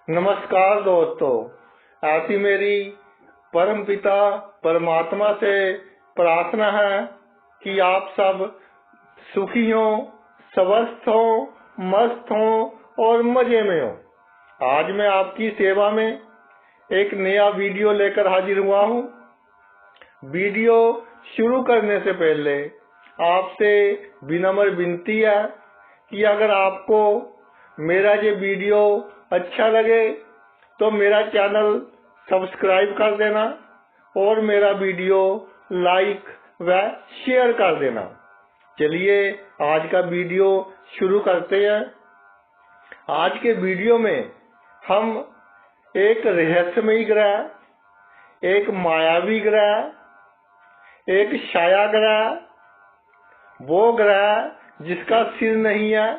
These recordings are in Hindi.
नमस्कार दोस्तों, ऐसी मेरी परमपिता परमात्मा से प्रार्थना है कि आप सब सुखी हो, स्वस्थ हो, मस्त हो और मजे में हो। आज मैं आपकी सेवा में एक नया वीडियो लेकर हाजिर हुआ हूँ। वीडियो शुरू करने से पहले आपसे विनम्र विनती है कि अगर आपको मेरा ये वीडियो अच्छा लगे तो मेरा चैनल सब्सक्राइब कर देना और मेरा वीडियो लाइक व शेयर कर देना। चलिए आज का वीडियो शुरू करते हैं। आज के वीडियो में हम एक रहस्यमयी ग्रह, एक मायावी ग्रह, एक छाया ग्रह, वो ग्रह जिसका सिर नहीं है,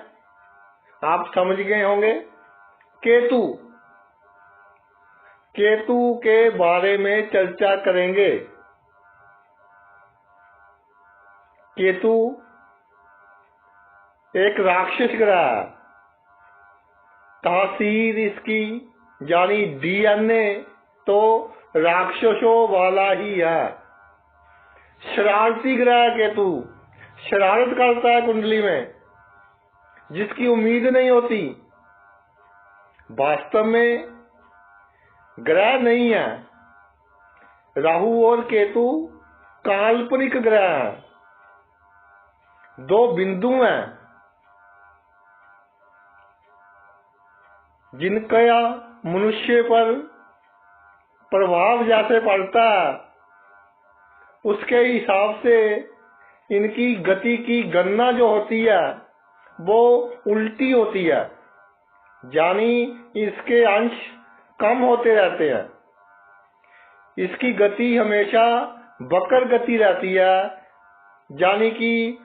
आप समझ गए होंगे, केतु के बारे में चर्चा करेंगे। केतु एक राक्षस ग्रह है। तासीर इसकी यानी DNA तो राक्षसों वाला ही है। शरारती ग्रह केतु शरारत करता है कुंडली में, जिसकी उम्मीद नहीं होती। वास्तव में ग्रह नहीं है। राहु और केतु काल्पनिक ग्रह हैं। दो बिंदु हैं जिनका मनुष्य पर प्रभाव जैसे पड़ता है, उसके हिसाब से इनकी गति की गणना जो होती है वो उल्टी होती है, यानी इसके अंश कम होते रहते हैं। इसकी गति हमेशा वक्र गति रहती है, यानी कि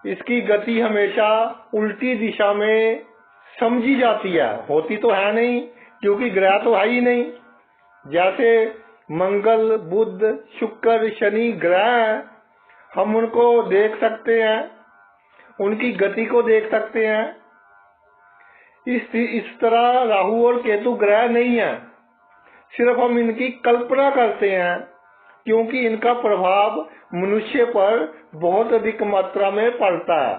इसकी गति हमेशा उल्टी दिशा में समझी जाती है। होती तो है नहीं, क्योंकि ग्रह तो है ही नहीं। जैसे मंगल, बुध, शुक्र, शनि ग्रह, हम उनको देख सकते हैं, उनकी गति को देख सकते हैं। इस तरह राहु और केतु ग्रह नहीं है, सिर्फ हम इनकी कल्पना करते हैं, क्योंकि इनका प्रभाव मनुष्य पर बहुत अधिक मात्रा में पड़ता है।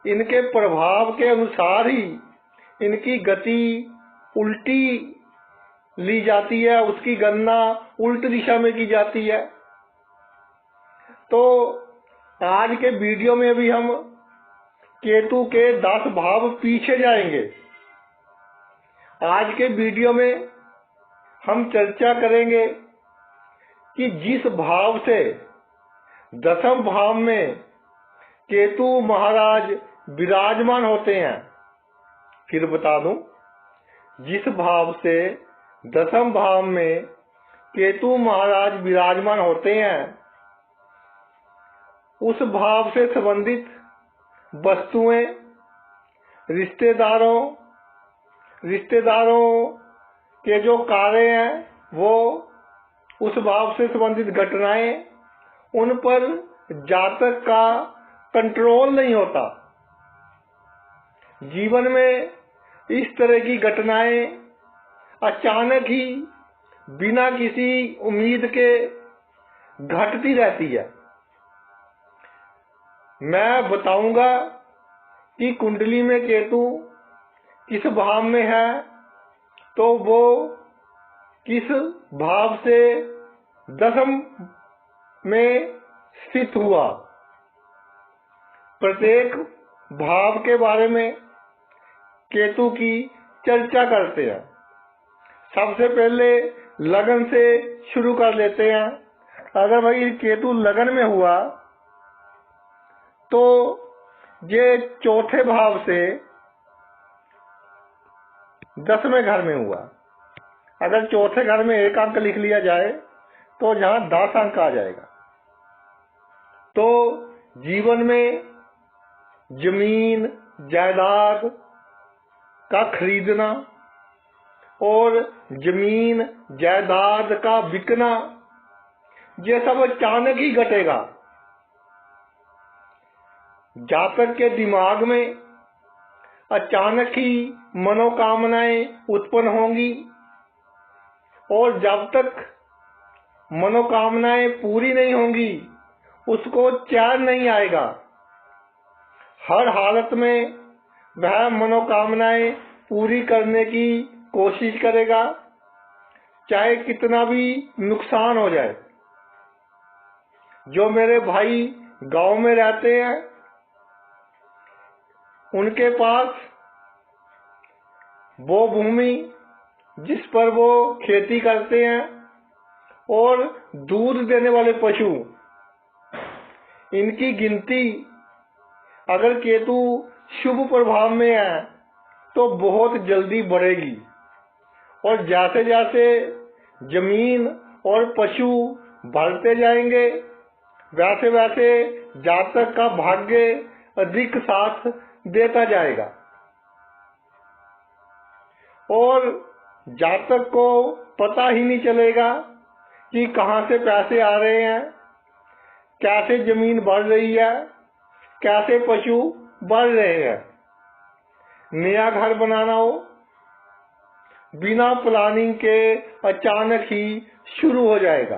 इनके प्रभाव के अनुसार ही इनकी गति उल्टी ली जाती है, उसकी गणना उल्टी दिशा में की जाती है। तो आज के वीडियो में भी हम केतु के 10 भाव पीछे जाएंगे। आज के वीडियो में हम चर्चा करेंगे कि जिस भाव से 10वें भाव में केतु महाराज विराजमान होते हैं, फिर बता दूं, जिस भाव से 10वें भाव में केतु महाराज विराजमान होते हैं, उस भाव से संबंधित वस्तुएं, रिश्तेदारों के जो कार्य हैं, वो उस भाव से संबंधित घटनाएं, उन पर जातक का कंट्रोल नहीं होता। जीवन में इस तरह की घटनाएं अचानक ही बिना किसी उम्मीद के घटती रहती है। मैं बताऊंगा कि कुंडली में केतु किस भाव में है, तो वो किस भाव से 10वें में स्थित हुआ। प्रत्येक भाव के बारे में केतु की चर्चा करते हैं। सबसे पहले लगन से शुरू कर लेते हैं। अगर भाई केतु लगन में हुआ तो ये चौथे भाव से 10वें घर में हुआ। अगर चौथे घर में एक अंक लिख लिया जाए तो जहां 10 अंक आ जाएगा। तो जीवन में जमीन जायदाद का खरीदना और जमीन जायदाद का बिकना, ये सब अचानक ही घटेगा। जातक के दिमाग में अचानक ही मनोकामनाएं उत्पन्न होंगी और जब तक मनोकामनाएं पूरी नहीं होंगी उसको चैन नहीं आएगा। हर हालत में वह मनोकामनाएं पूरी करने की कोशिश करेगा, चाहे कितना भी नुकसान हो जाए। जो मेरे भाई गांव में रहते हैं उनके पास वो भूमि जिस पर वो खेती करते हैं और दूध देने वाले पशु, इनकी गिनती अगर केतु शुभ प्रभाव में है तो बहुत जल्दी बढ़ेगी और जैसे जैसे जमीन और पशु बढ़ते जाएंगे वैसे वैसे जातक का भाग्य अधिक साथ देता जाएगा और जातक को पता ही नहीं चलेगा कि कहां से पैसे आ रहे हैं, कैसे जमीन बढ़ रही है, कैसे पशु बढ़ रहे हैं। नया घर बनाना हो बिना प्लानिंग के अचानक ही शुरू हो जाएगा।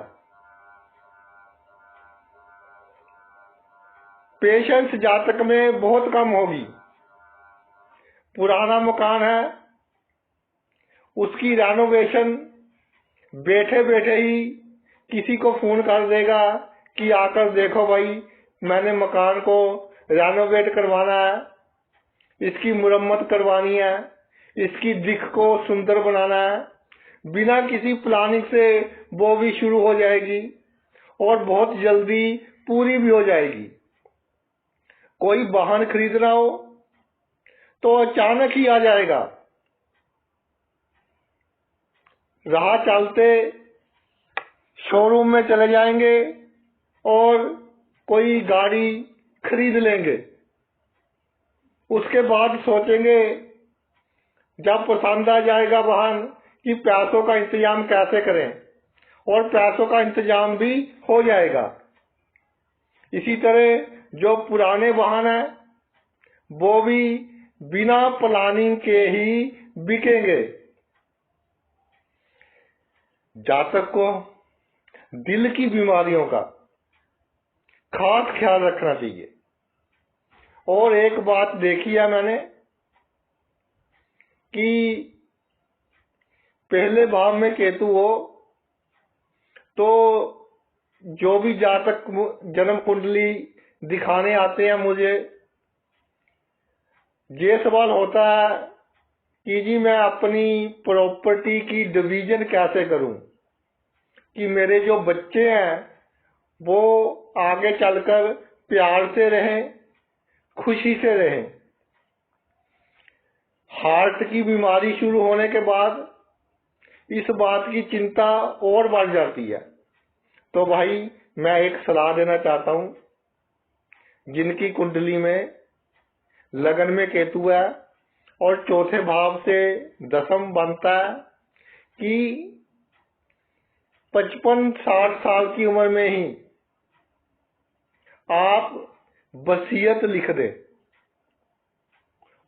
पेशेंस जातक में बहुत कम होगी। पुराना मकान है उसकी रेनोवेशन बैठे बैठे ही किसी को फोन कर देगा कि आकर देखो भाई मैंने मकान को रेनोवेट करवाना है, इसकी मुरम्मत करवानी है, इसकी दिख को सुंदर बनाना है। बिना किसी प्लानिंग से वो भी शुरू हो जाएगी और बहुत जल्दी पूरी भी हो जाएगी। कोई वाहन खरीदना हो तो अचानक ही आ जाएगा। राह चलते शोरूम में चले जाएंगे और कोई गाड़ी खरीद लेंगे। उसके बाद सोचेंगे जब पसंद आ जाएगा वाहन कि पैसों का इंतजाम कैसे करें और पैसों का इंतजाम भी हो जाएगा। इसी तरह जो पुराने वाहन हैं वो भी बिना प्लानिंग के ही बिकेंगे। जातक को दिल की बीमारियों का खास ख्याल रखना चाहिए। और एक बात देखी है मैंने कि पहले भाव में केतु हो तो जो भी जातक जन्म कुंडली दिखाने आते हैं मुझे, ये सवाल होता है कि जी मैं अपनी प्रॉपर्टी की डिवीजन कैसे करूं कि मेरे जो बच्चे हैं वो आगे चलकर प्यार से रहें, खुशी से रहें। हार्ट की बीमारी शुरू होने के बाद इस बात की चिंता और बढ़ जाती है। तो भाई मैं एक सलाह देना चाहता हूं, जिनकी कुंडली में लगन में केतु है और चौथे भाव से दसम बनता है कि 55-60 साल की उम्र में ही आप वसीयत लिख दें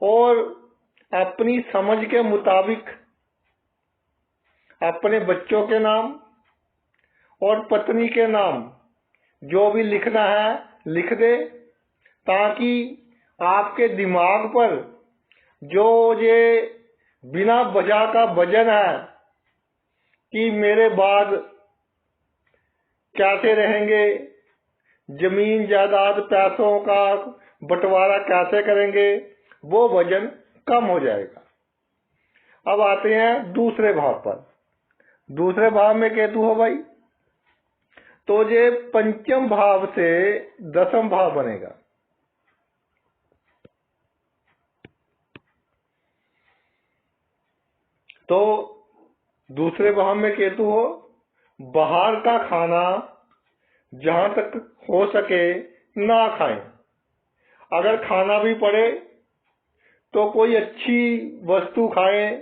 और अपनी समझ के मुताबिक अपने बच्चों के नाम और पत्नी के नाम जो भी लिखना है लिख दे, ताकि आपके दिमाग पर जो ये बिना वजह का वजन है कि मेरे बाद कैसे रहेंगे, जमीन जायदाद पैसों का बंटवारा कैसे करेंगे, वो वजन कम हो जाएगा। अब आते हैं दूसरे भाव पर। दूसरे भाव में केतु हो भाई तो ये पंचम भाव से दसम भाव बनेगा। तो दूसरे भाव में केतु हो, बाहर का खाना जहां तक हो सके ना खाएं। अगर खाना भी पड़े तो कोई अच्छी वस्तु खाएं,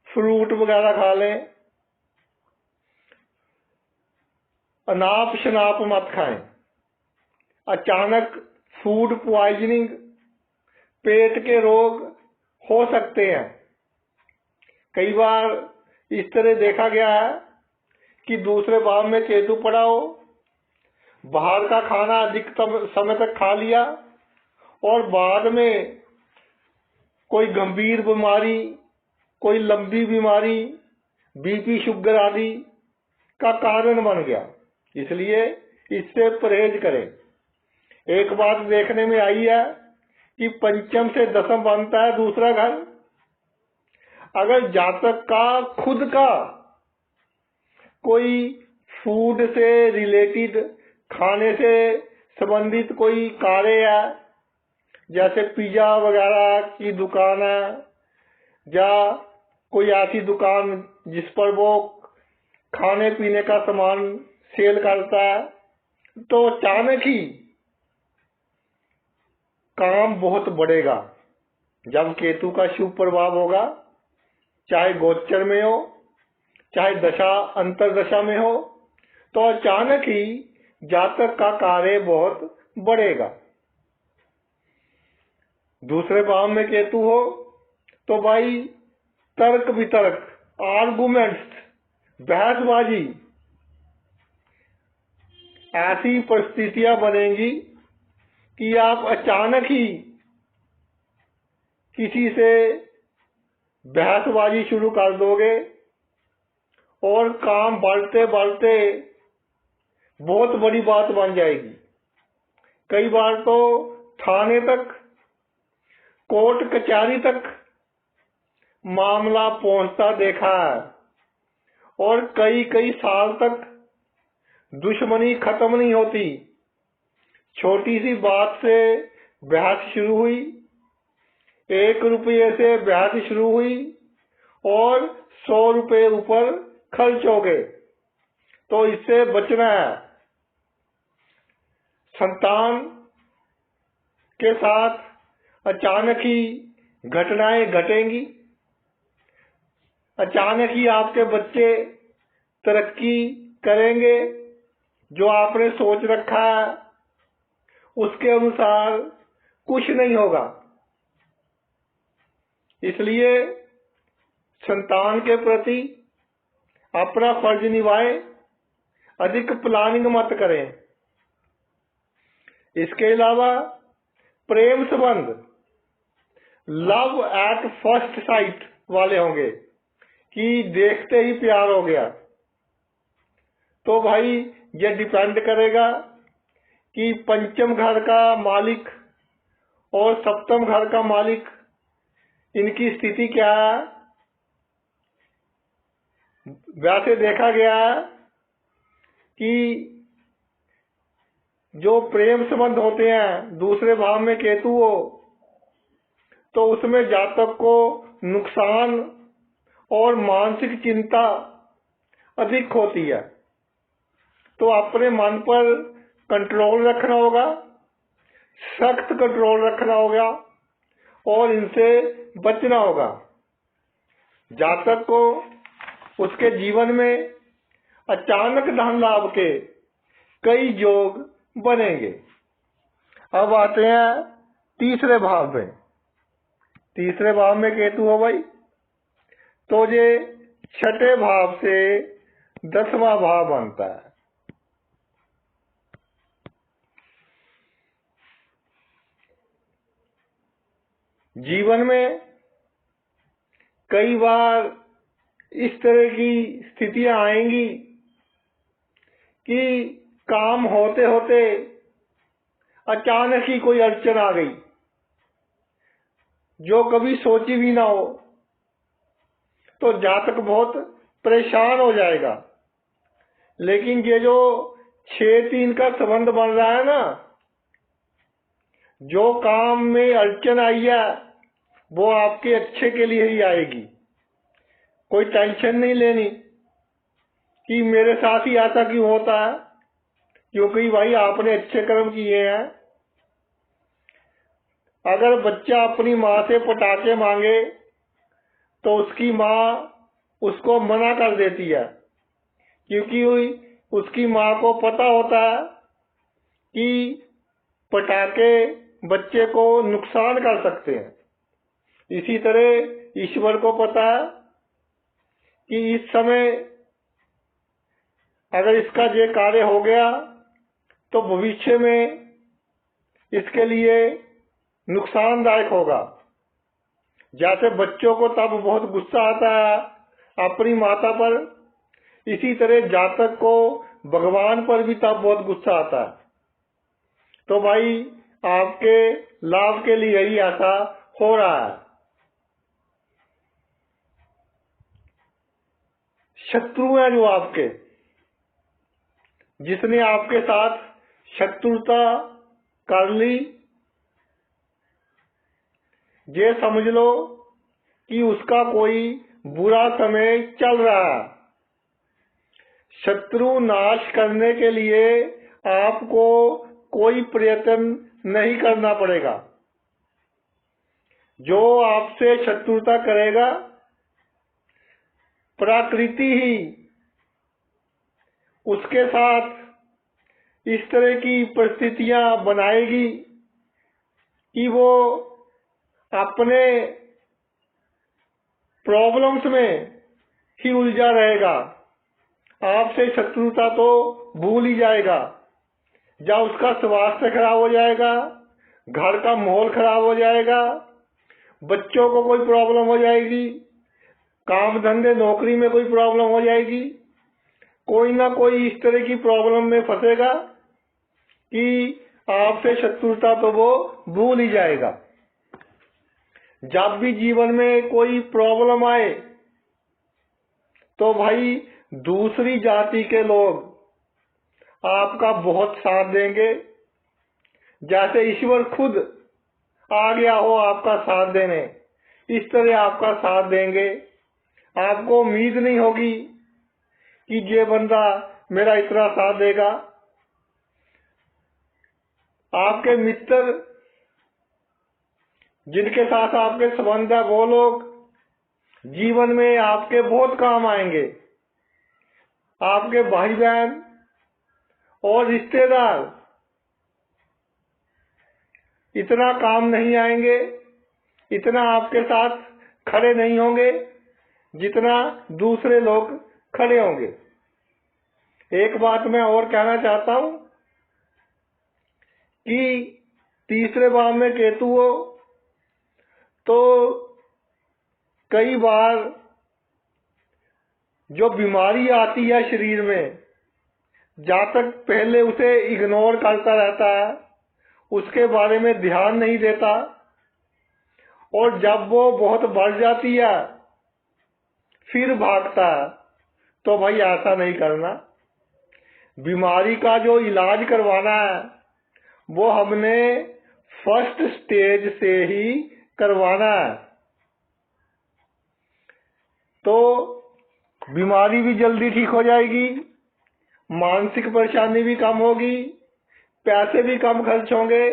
फ्रूट वगैरह खा लें, अनाप शनाप मत खाएं। अचानक फूड पॉइजनिंग, पेट के रोग हो सकते हैं। कई बार इस तरह देखा गया है कि दूसरे भाव में केतु पड़ा हो, बाहर का खाना अधिकतम समय तक खा लिया और बाद में कोई गंभीर बीमारी, कोई लंबी बीमारी, बीपी शुगर आदि का कारण बन गया। इसलिए इससे परहेज करें। एक बात देखने में आई है कि पंचम से दसम बनता है दूसरा घर। अगर जातक का खुद का कोई फूड से रिलेटेड, खाने से संबंधित कोई कार्य है, जैसे पिज्जा वगैरह की दुकान है या कोई ऐसी दुकान जिस पर वो खाने पीने का सामान सेल करता है, तो अचानक ही काम बहुत बढ़ेगा। जब केतु का शुभ प्रभाव होगा, चाहे गोचर में हो चाहे दशा अंतरदशा में हो, तो अचानक ही जातक का कार्य बहुत बढ़ेगा। दूसरे भाव में केतु हो तो भाई तर्क वितर्क, आर्गुमेंट्स, बहसबाजी, ऐसी परिस्थितियां बनेंगी कि आप अचानक ही किसी से बहसबाजी शुरू कर दोगे और काम बढ़ते बढ़ते बहुत बड़ी बात बन जाएगी। कई बार तो थाने तक, कोर्ट कचहरी तक मामला पहुंचता देखा है और कई कई साल तक दुश्मनी खत्म नहीं होती। छोटी सी बात से बहस शुरू हुई, 1 रुपये से बहस शुरू हुई और 100 रुपये ऊपर खर्च हो गए। तो इससे बचना है। संतान के साथ अचानक ही घटनाएं घटेंगी। अचानक ही आपके बच्चे तरक्की करेंगे। जो आपने सोच रखा है उसके अनुसार कुछ नहीं होगा। इसलिए संतान के प्रति अपना फर्ज निभाएं, अधिक प्लानिंग मत करें। इसके अलावा प्रेम संबंध लव एट फर्स्ट साइट वाले होंगे कि देखते ही प्यार हो गया। तो भाई ये डिपेंड करेगा कि पंचम घर का मालिक और सप्तम घर का मालिक, इनकी स्थिति क्या है। वैसे देखा गया है कि जो प्रेम संबंध होते हैं, दूसरे भाव में केतु हो तो उसमें जातक को नुकसान और मानसिक चिंता अधिक होती है। तो अपने मन पर कंट्रोल रखना होगा, सख्त कंट्रोल रखना होगा और इनसे बचना होगा। जातक को उसके जीवन में अचानक धन लाभ के कई योग बनेंगे। अब आते हैं तीसरे भाव में। तीसरे भाव में केतु हो भाई तो ये छठे भाव से 10वां भाव बनता है। जीवन में कई बार इस तरह की स्थितियां आएंगी कि काम होते होते अचानक ही कोई अड़चन आ गई जो कभी सोची भी ना हो, तो जातक बहुत परेशान हो जाएगा। लेकिन ये जो 6-3 का संबंध बन रहा है ना, जो काम में अड़चन आई है वो आपके अच्छे के लिए ही आएगी। कोई टेंशन नहीं लेनी कि मेरे साथ ही ऐसा क्यों होता है, क्योंकि भाई आपने अच्छे कर्म किए हैं। अगर बच्चा अपनी माँ से पटाखे मांगे तो उसकी माँ उसको मना कर देती है, क्योंकि उसकी माँ को पता होता है कि पटाखे बच्चे को नुकसान कर सकते हैं। इसी तरह ईश्वर को पता है कि इस समय अगर इसका ये कार्य हो गया तो भविष्य में इसके लिए नुकसानदायक होगा। जैसे बच्चों को तब बहुत गुस्सा आता है अपनी माता पर, इसी तरह जातक को भगवान पर भी तब बहुत गुस्सा आता है। तो भाई आपके लाभ के लिए ही ऐसा हो रहा है। शत्रु हैं जो आपके, जिसने आपके साथ शत्रुता कर ली, ये समझ लो कि उसका कोई बुरा समय चल रहा है। शत्रु नाश करने के लिए आपको कोई प्रयत्न नहीं करना पड़ेगा। जो आपसे शत्रुता करेगा प्रकृति ही उसके साथ इस तरह की परिस्थितियां बनाएगी कि वो अपने प्रॉब्लम्स में ही उलझा रहेगा। आपसे शत्रुता तो भूल ही जाएगा। जब उसका स्वास्थ्य खराब हो जाएगा, घर का माहौल खराब हो जाएगा, बच्चों को कोई प्रॉब्लम हो जाएगी, काम धंधे नौकरी में कोई प्रॉब्लम हो जाएगी, कोई ना कोई इस तरह की प्रॉब्लम में फंसेगा कि आपसे शत्रुता तो वो भूल ही जाएगा। जब भी जीवन में कोई प्रॉब्लम आए तो भाई दूसरी जाति के लोग आपका बहुत साथ देंगे, जैसे ईश्वर खुद आ गया हो आपका साथ देने, इस तरह आपका साथ देंगे। आपको उम्मीद नहीं होगी कि ये बंदा मेरा इतना साथ देगा। आपके मित्र जिनके साथ आपके संबंध है, वो लोग जीवन में आपके बहुत काम आएंगे। आपके भाई बहन और रिश्तेदार इतना काम नहीं आएंगे, इतना आपके साथ खड़े नहीं होंगे जितना दूसरे लोग खड़े होंगे। एक बात मैं और कहना चाहता हूं कि तीसरे भाव में केतु हो तो कई बार जो बीमारी आती है शरीर में, जातक पहले उसे इग्नोर करता रहता है, उसके बारे में ध्यान नहीं देता, और जब वो बहुत बढ़ जाती है फिर भागता है। तो भाई ऐसा नहीं करना। बीमारी का जो इलाज करवाना है वो हमने फर्स्ट स्टेज से ही करवाना है, तो बीमारी भी जल्दी ठीक हो जाएगी, मानसिक परेशानी भी कम होगी, पैसे भी कम खर्च होंगे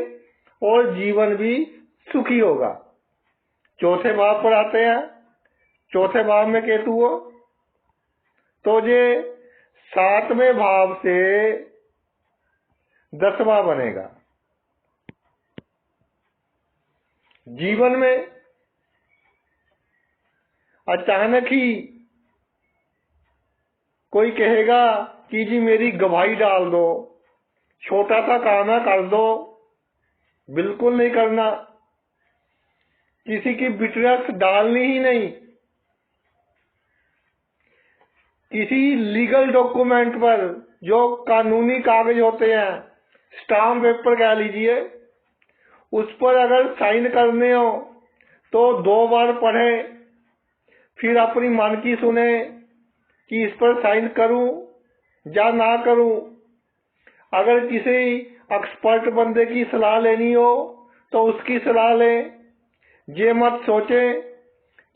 और जीवन भी सुखी होगा। चौथे भाव पर आते हैं। चौथे भाव में केतु हो तो ये 7वें भाव से 10वां बनेगा। जीवन में अचानक ही कोई कहेगा कि जी मेरी गवाही डाल दो, छोटा सा काम है कर दो। बिल्कुल नहीं करना, किसी की विटनेस डालनी ही नहीं। किसी लीगल डॉक्यूमेंट पर, जो कानूनी कागज होते हैं, स्टाम्प पेपर कह लीजिए, उस पर अगर साइन करने हो तो 2 बार पढ़े, फिर अपनी मन की सुने कि इस पर साइन करूं या ना करूं। अगर किसी एक्सपर्ट बंदे की सलाह लेनी हो तो उसकी सलाह लें। ये मत सोचे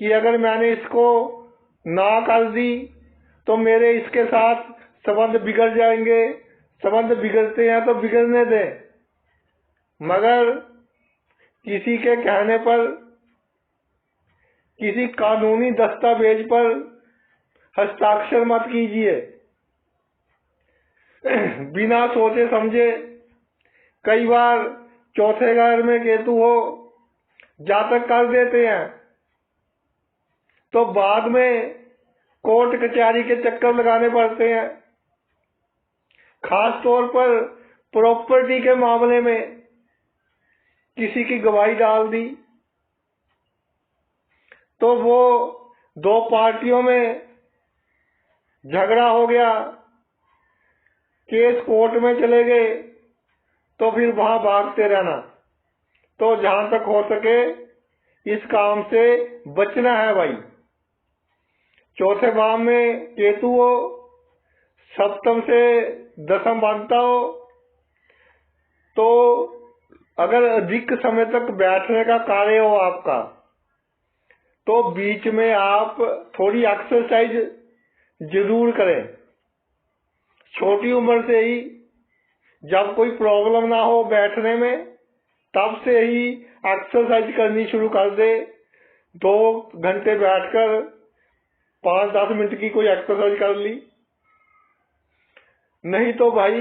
कि अगर मैंने इसको ना कर दी तो मेरे इसके साथ संबंध बिगड़ जाएंगे। संबंध बिगड़ते हैं तो बिगड़ने दें, मगर किसी के कहने पर, किसी कानूनी दस्तावेज पर हस्ताक्षर मत कीजिए बिना सोचे समझे। कई बार चौथे घर में केतु हो, जातक कर देते हैं तो बाद में कोर्ट कचहरी के चक्कर लगाने पड़ते हैं। खास तौर पर प्रॉपर्टी के मामले में किसी की गवाही डाल दी तो वो दो पार्टियों में झगड़ा हो गया, केस कोर्ट में चले गए, तो फिर वहां भागते रहना। तो जहां तक हो सके इस काम से बचना है भाई। चौथे भाव में केतु हो, सप्तम से दसम बनता हो, तो अगर अधिक समय तक बैठने का कार्य हो आपका, तो बीच में आप थोड़ी एक्सरसाइज जरूर करें। छोटी उम्र से ही जब कोई प्रॉब्लम ना हो बैठने में, तब से ही एक्सरसाइज करनी शुरू कर दे। 2 घंटे बैठकर 5-10 मिनट की कोई एक्सरसाइज कर ली। नहीं तो भाई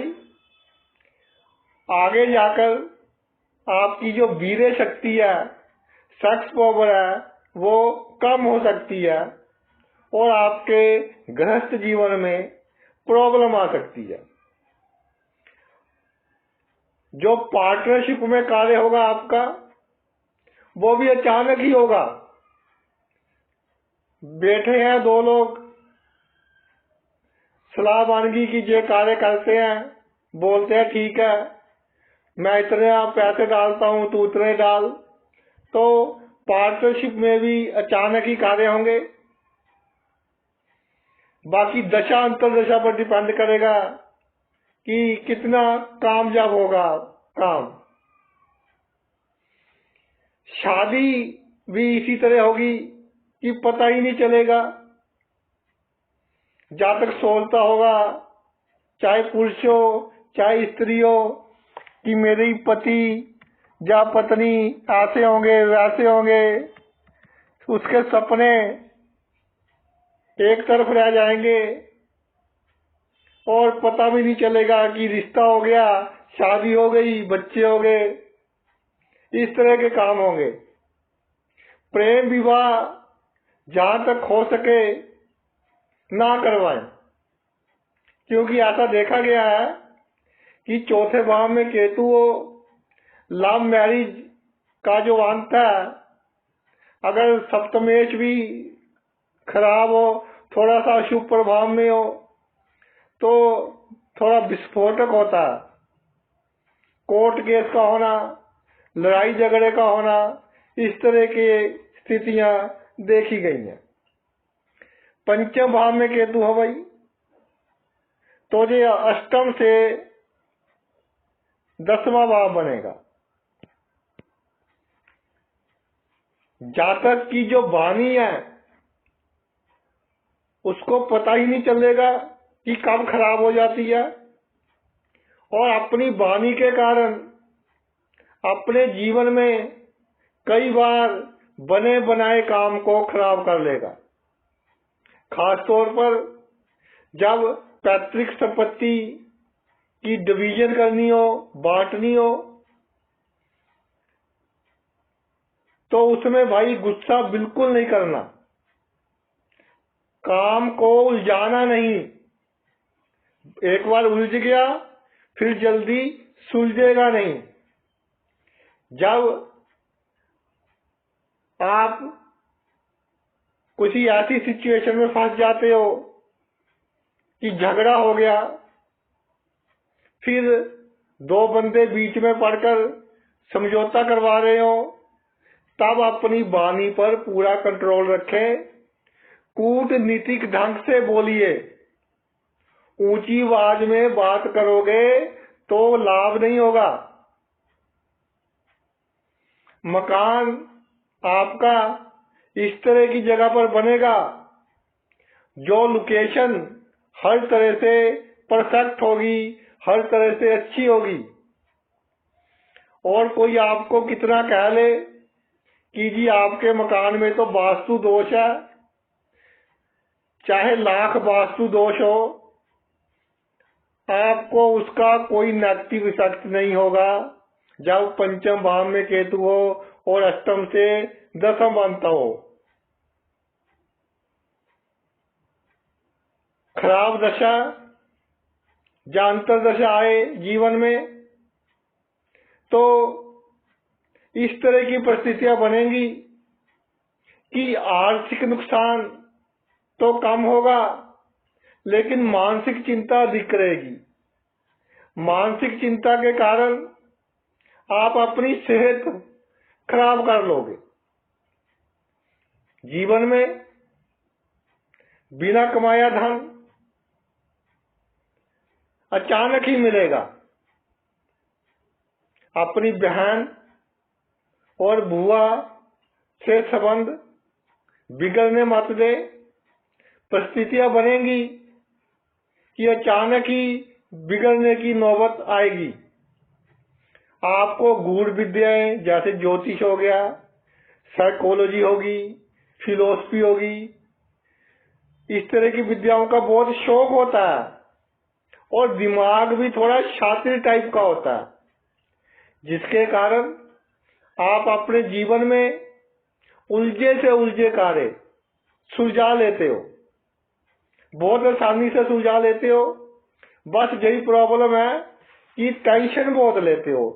आगे जाकर आपकी जो वीर्य शक्ति है, सेक्स पावर है, वो कम हो सकती है और आपके गृहस्थ जीवन में प्रॉब्लम आ सकती है। जो पार्टनरशिप में कार्य होगा आपका, वो भी अचानक ही होगा। बैठे हैं 2 लोग, सलाह वानगी की जो कार्य करते हैं, बोलते हैं ठीक है मैं इतने पैसे डालता हूं, तू उतने डाल। तो पार्टनरशिप में भी अचानक ही कार्य होंगे। बाकी दशा अंतरदशा पर डिपेंड करेगा कि कितना कामयाब होगा काम। शादी भी इसी तरह होगी कि पता ही नहीं चलेगा। जातक सोचता होगा, चाहे पुरुष हो चाहे स्त्री हो, कि मेरे पति या पत्नी ऐसे होंगे वैसे होंगे। उसके सपने एक तरफ रह जाएंगे और पता भी नहीं चलेगा कि रिश्ता हो गया, शादी हो गई, बच्चे हो गए। इस तरह के काम होंगे। प्रेम विवाह जहां तक हो सके ना करवाएं, क्योंकि ऐसा देखा गया है कि चौथे भाव में केतु हो, लव मैरिज का जो अंत है, अगर सप्तमेश भी खराब हो, थोड़ा सा अशुभ प्रभाव में हो, तो थोड़ा विस्फोटक होता है। कोर्ट केस का होना, लड़ाई झगड़े का होना, इस तरह की स्थितियां देखी गई हैं। पंचम भाव में केतु हो भाई, तो ये अष्टम से 10वां भाव बनेगा। जातक की जो वाणी है उसको पता ही नहीं चलेगा कि कब खराब हो जाती है, और अपनी वाणी के कारण अपने जीवन में कई बार बने बनाए काम को खराब कर लेगा। खास तौर पर जब पैतृक संपत्ति की डिवीजन करनी हो, बांटनी हो, तो उसमें भाई गुस्सा बिल्कुल नहीं करना, काम को उलझाना नहीं। एक बार उलझ गया फिर जल्दी सुलझेगा नहीं। जब आप किसी ऐसी सिचुएशन में फंस जाते हो कि झगड़ा हो गया, फिर 2 बंदे बीच में पड़कर समझौता करवा रहे हो, तब अपनी वाणी पर पूरा कंट्रोल रखें। कूटनीतिक ढंग से बोलिए। ऊंची आवाज में बात करोगे तो लाभ नहीं होगा। मकान आपका इस तरह की जगह पर बनेगा जो लोकेशन हर तरह से परफेक्ट होगी, हर तरह से अच्छी होगी। और कोई आपको कितना कह ले कि जी आपके मकान में तो वास्तु दोष है, चाहे लाख वास्तु दोष हो, आपको उसका कोई नेगेटिव इफेक्ट नहीं होगा जब पंचम भाव में केतु हो और अष्टम से 10वां बनता हो। खराब दशा या अंतर्दशा आए जीवन में तो इस तरह की परिस्थितियां बनेंगी कि आर्थिक नुकसान तो कम होगा लेकिन मानसिक चिंता अधिक रहेगी। मानसिक चिंता के कारण आप अपनी सेहत खराब कर लोगे। जीवन में बिना कमाया धन अचानक ही मिलेगा। अपनी बहन और बुआ से संबंध बिगड़ने मत दे। परिस्थितियां बनेंगी कि अचानक ही बिगड़ने की नौबत आएगी। आपको गूढ़ विद्याएं जैसे ज्योतिष हो गया, साइकोलॉजी होगी, फिलोसफी होगी, इस तरह की विद्याओं का बहुत शौक होता है और दिमाग भी थोड़ा शातिर टाइप का होता है, जिसके कारण आप अपने जीवन में उलझे से उलझे कार्य सुलझा लेते हो, बहुत आसानी से सुलझा लेते हो। बस यही प्रॉब्लम है कि टेंशन बहुत लेते हो।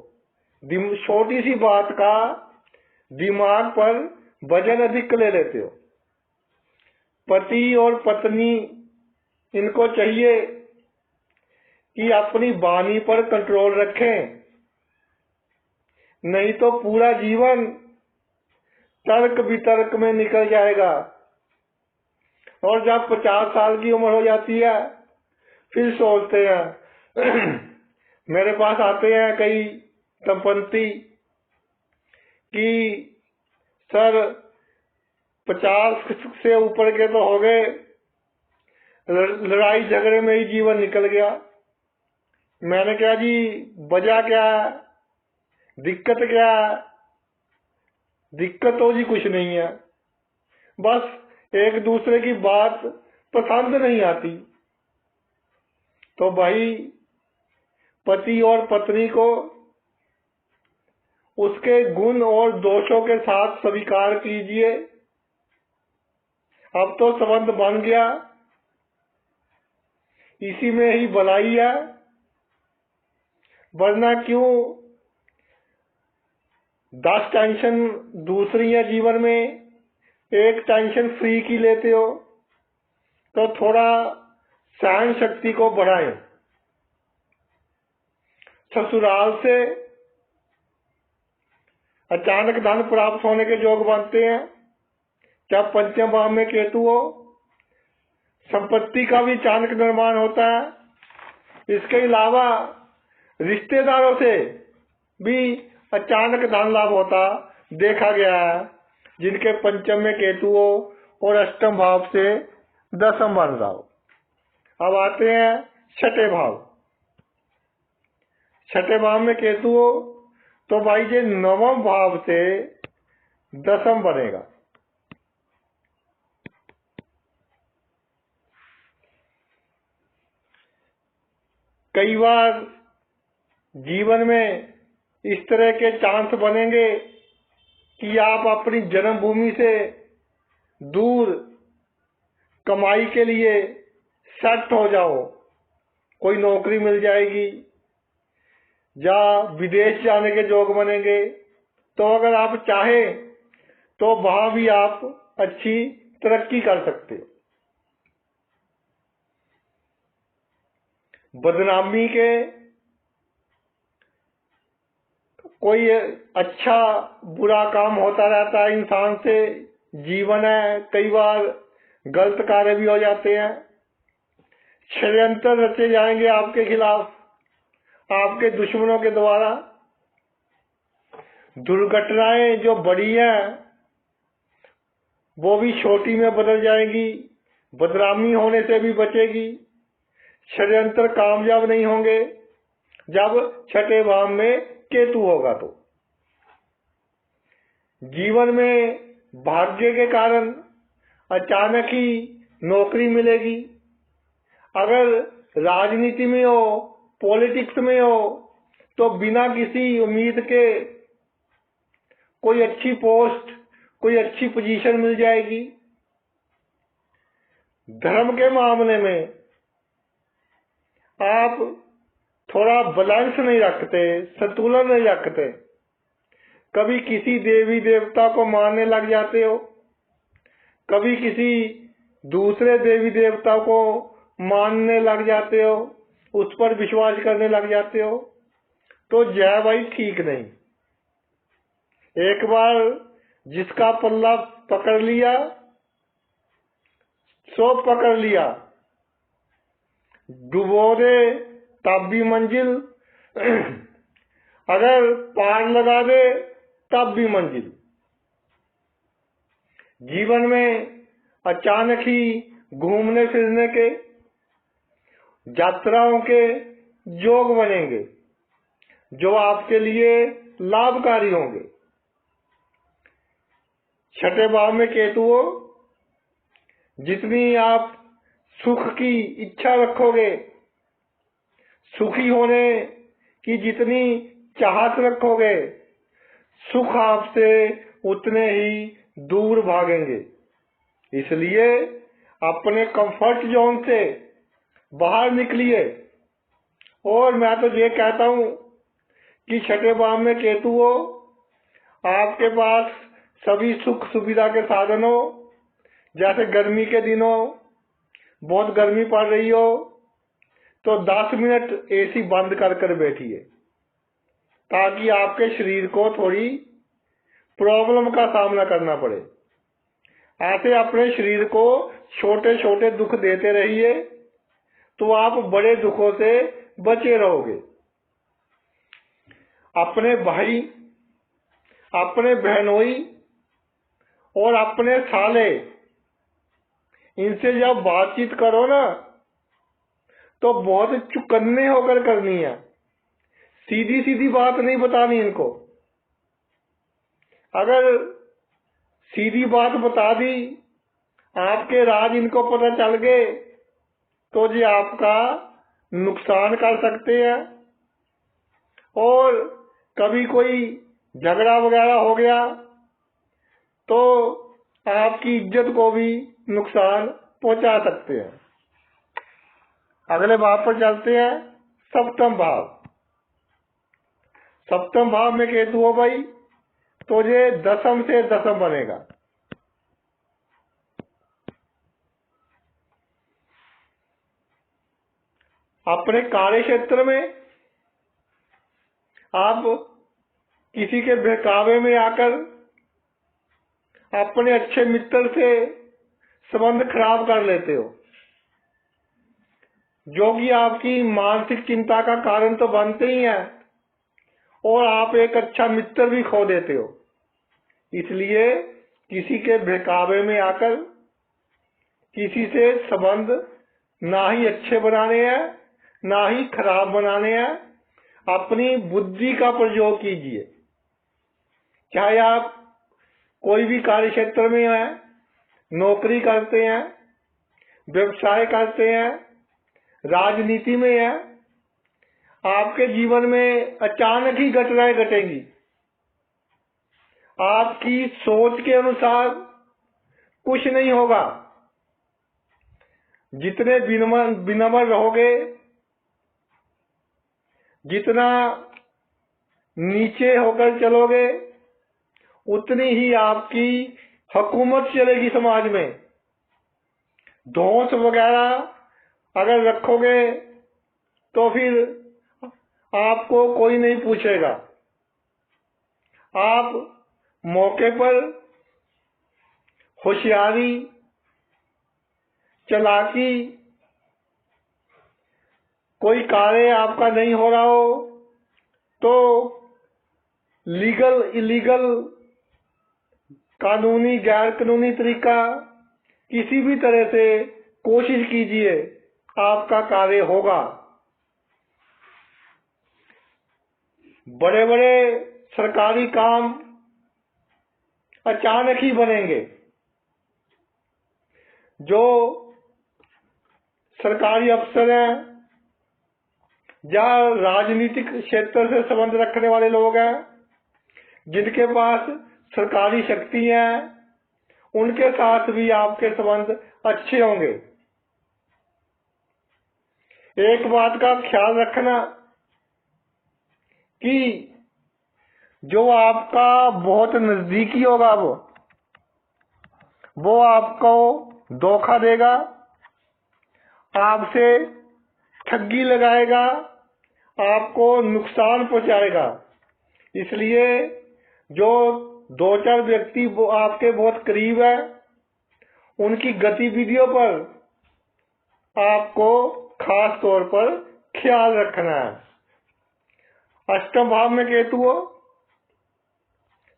छोटी सी बात का दिमाग पर वजन अधिक ले लेते हो। पति और पत्नी इनको चाहिए कि अपनी वाणी पर कंट्रोल रखें, नहीं तो पूरा जीवन तर्क वितर्क में निकल जाएगा। और जब 50 साल की उम्र हो जाती है फिर सोचते हैं मेरे पास आते हैं कई दंपति कि सर 50 से ऊपर के तो हो गए, लड़ाई झगड़े में ही जीवन निकल गया। मैंने कहा जी वजह क्या है, दिक्कत क्या है? दिक्कत तो जी कुछ नहीं है, बस एक दूसरे की बात पसंद नहीं आती। तो भाई पति और पत्नी को उसके गुण और दोषों के साथ स्वीकार कीजिए। अब तो संबंध बन गया, इसी में ही भलाई है, वरना क्यों 10 टेंशन दूसरी है जीवन में, एक टेंशन फ्री की लेते हो। तो थोड़ा सहन शक्ति को बढ़ाएं। ससुराल से अचानक धन प्राप्त होने के योग बनते हैं जब पंचम भाव में केतु हो। संपत्ति का भी अचानक निर्माण होता है। इसके अलावा रिश्तेदारों से भी अचानक धन लाभ होता देखा गया है, जिनके पंचम में केतु हो और अष्टम भाव से दसम बन रहा हो। अब आते हैं छठे भाव। छठे भाव में केतु हो तो भाई ये नवम भाव से दसम बनेगा। कई बार जीवन में इस तरह के चांस बनेंगे कि आप अपनी जन्मभूमि से दूर कमाई के लिए सेट हो जाओ, कोई नौकरी मिल जाएगी या विदेश जाने के योग बनेंगे। तो अगर आप चाहें तो वहां भी आप अच्छी तरक्की कर सकते हो। बदनामी के कोई अच्छा बुरा काम होता रहता है इंसान से, जीवन है, कई बार गलत कार्य भी हो जाते हैं। षड्यंत्र रचे जाएंगे आपके खिलाफ, आपके दुश्मनों के द्वारा। दुर्घटनाएं जो बड़ी हैं वो भी छोटी में बदल जाएंगी। बदनामी होने से भी बचेगी। षड्यंत्र कामयाब नहीं होंगे जब छठे भाव में केतु होगा। तो जीवन में भाग्य के कारण अचानक ही नौकरी मिलेगी। अगर राजनीति में हो, पॉलिटिक्स में हो, तो बिना किसी उम्मीद के कोई अच्छी पोस्ट, कोई अच्छी पोजीशन मिल जाएगी। धर्म के मामले में आप थोड़ा बैलेंस नहीं रखते, संतुलन नहीं रखते, कभी किसी देवी देवता को मानने लग जाते हो, कभी किसी दूसरे देवी देवता को मानने लग जाते हो, उस पर विश्वास करने लग जाते हो, तो यह भाई ठीक नहीं। एक बार जिसका पल्ला पकड़ लिया सो पकड़ लिया, डुबो दे तब भी मंजिल, अगर पार लगा दे तब भी मंजिल। जीवन में अचानक ही घूमने फिरने के, यात्राओं के योग बनेंगे जो आपके लिए लाभकारी होंगे। छठे भाव में केतु हो, जितनी आप सुख की इच्छा रखोगे, सुखी होने की जितनी चाहत रखोगे, सुख आपसे उतने ही दूर भागेंगे। इसलिए अपने कंफर्ट जोन से बाहर निकलिए। और मैं तो ये कहता हूं कि छठे भाव में केतु हो, आपके पास सभी सुख सुविधा के साधन हो। जैसे गर्मी के दिनों बहुत गर्मी पड़ रही हो तो 10 मिनट एसी बंद कर कर बैठिए, ताकि आपके शरीर को थोड़ी प्रॉब्लम का सामना करना पड़े। ऐसे अपने शरीर को छोटे छोटे दुख देते रहिए तो आप बड़े दुखों से बचे रहोगे। अपने भाई, अपने बहनोई और अपने साले, इनसे जब बातचीत करो ना तो बहुत चुकन्ने होकर करनी है। सीधी सीधी बात नहीं बतानी इनको। अगर सीधी बात बता दी, आपके राज इनको पता चल गए तो ये आपका नुकसान कर सकते हैं। और कभी कोई झगड़ा वगैरह हो गया तो आपकी इज्जत को भी नुकसान पहुंचा सकते हैं। अगले भाव पर चलते हैं, सप्तम भाव। सप्तम भाव में केतु हो भाई तो ये दशम से दशम बनेगा। अपने कार्य क्षेत्र में आप किसी के बहकावे में आकर अपने अच्छे मित्र से संबंध खराब कर लेते हो, जो कि आपकी मानसिक चिंता का कारण तो बनते ही है, और आप एक अच्छा मित्र भी खो देते हो। इसलिए किसी के बहकावे में आकर किसी से संबंध ना ही अच्छे बनाने हैं ना ही खराब बनाने हैं। अपनी बुद्धि का प्रयोग कीजिए। चाहे आप कोई भी कार्य क्षेत्र में हैं, नौकरी करते हैं, व्यवसाय करते हैं, राजनीति में हैं, आपके जीवन में अचानक ही घटनाएं घटेंगी। आपकी सोच के अनुसार कुछ नहीं होगा। जितने विनम्र रहोगे, जितना नीचे होकर चलोगे, उतनी ही आपकी हुकूमत चलेगी समाज में। दोष वगैरह अगर रखोगे तो फिर आपको कोई नहीं पूछेगा। आप मौके पर होशियारी, चालाकी, कोई कार्य आपका नहीं हो रहा हो तो लीगल इलीगल, कानूनी गैर कानूनी तरीका, किसी भी तरह से कोशिश कीजिए, आपका कार्य होगा। बड़े बड़े सरकारी काम अचानक ही बनेंगे। जो सरकारी अफसर हैं या राजनीतिक क्षेत्र से संबंध रखने वाले लोग हैं, जिनके पास सरकारी शक्ति है, उनके साथ भी आपके संबंध अच्छे होंगे। एक बात का ख्याल रखना कि जो आपका बहुत नजदीकी होगा वो आपको धोखा देगा, आपसे ठगी लगाएगा, आपको नुकसान पहुंचाएगा। इसलिए जो दो चार व्यक्ति वो आपके बहुत करीब है, उनकी गतिविधियों पर आपको खास तौर पर ख्याल रखना है। अष्टम भाव में केतु हो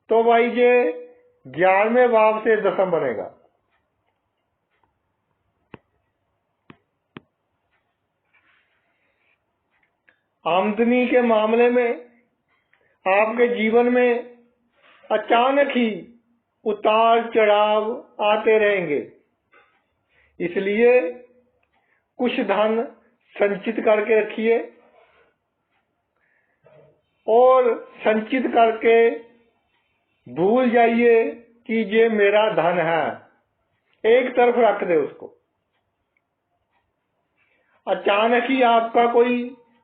तो भाई ये 11वें भाव से दशम बनेगा। आमदनी के मामले में आपके जीवन में अचानक ही उतार चढ़ाव आते रहेंगे, इसलिए कुछ धन संचित करके रखिए और संचित करके भूल जाइए कि ये मेरा धन है, एक तरफ रख दे उसको। अचानक ही आपका कोई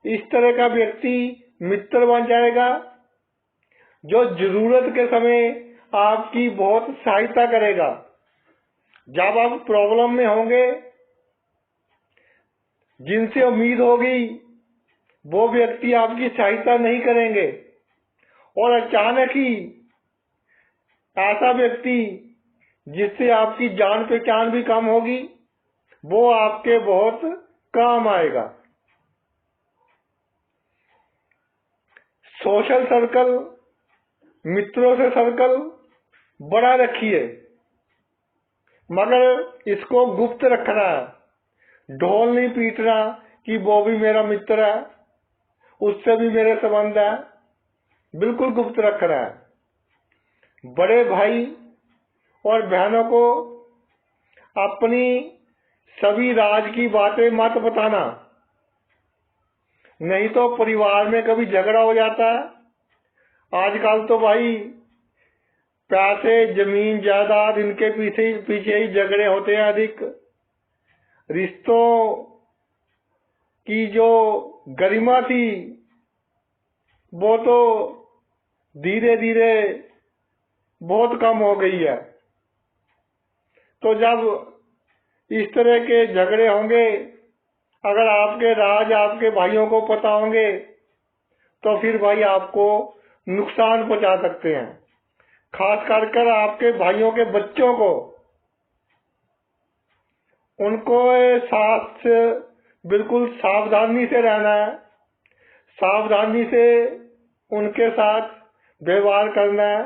इस तरह का व्यक्ति मित्र बन जाएगा जो जरूरत के समय आपकी बहुत सहायता करेगा। जब आप प्रॉब्लम में होंगे, जिनसे उम्मीद होगी वो व्यक्ति आपकी सहायता नहीं करेंगे और अचानक ही ऐसा व्यक्ति जिससे आपकी जान पहचान भी कम होगी वो आपके बहुत काम आएगा। सोशल सर्कल, मित्रों से सर्कल बड़ा रखिए, मगर इसको गुप्त रखना है। ढोल नहीं पीटना कि वो भी मेरा मित्र है, उससे भी मेरे संबंध है, बिल्कुल गुप्त रखना है। बड़े भाई और बहनों को अपनी सभी राज की बातें मत बताना, नहीं तो परिवार में कभी झगड़ा हो जाता है। आजकल तो भाई पैसे, जमीन जायदाद, इनके पीछे ही झगड़े होते हैं अधिक। रिश्तों की जो गरिमा थी वो तो धीरे धीरे बहुत कम हो गई है। तो जब इस तरह के झगड़े होंगे, अगर आपके राज आपके भाइयों को पता होंगे तो फिर भाई आपको नुकसान पहुंचा सकते हैं। खास कर आपके भाइयों के बच्चों को, उनको साथ बिल्कुल सावधानी से रहना है, सावधानी से उनके साथ व्यवहार करना है,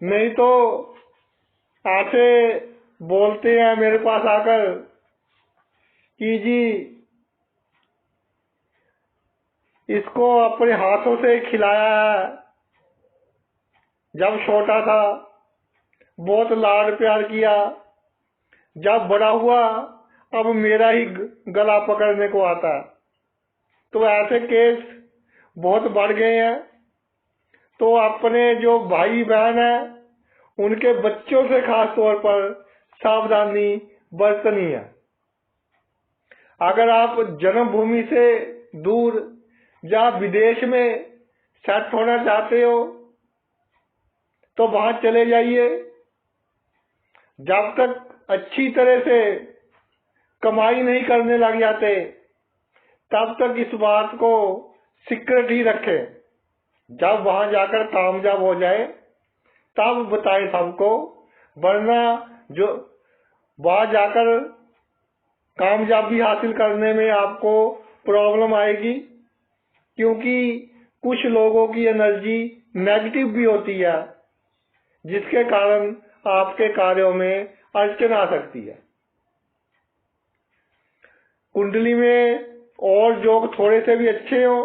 नहीं तो ऐसे बोलते हैं मेरे पास आकर कि जी इसको अपने हाथों से खिलाया है, जब छोटा था बहुत लाड प्यार किया, जब बड़ा हुआ अब मेरा ही गला पकड़ने को आता है। तो ऐसे केस बहुत बढ़ गए हैं। तो अपने जो भाई बहन है उनके बच्चों से खास तौर पर सावधानी बरतनी है। अगर आप जन्मभूमि से दूर या विदेश में सेट होना चाहते हो तो वहां चले जाइए। जब तक अच्छी तरह से कमाई नहीं करने लग जाते तब तक इस बात को सीक्रेट ही रखें। जब वहां जाकर कामयाब हो जाए तब बताएं सबको, वरना जो वहां जाकर कामयाबी हासिल करने में आपको प्रॉब्लम आएगी, क्योंकि कुछ लोगों की एनर्जी नेगेटिव भी होती है जिसके कारण आपके कार्यों में अड़चन आ सकती है। कुंडली में और योग थोड़े से भी अच्छे हो,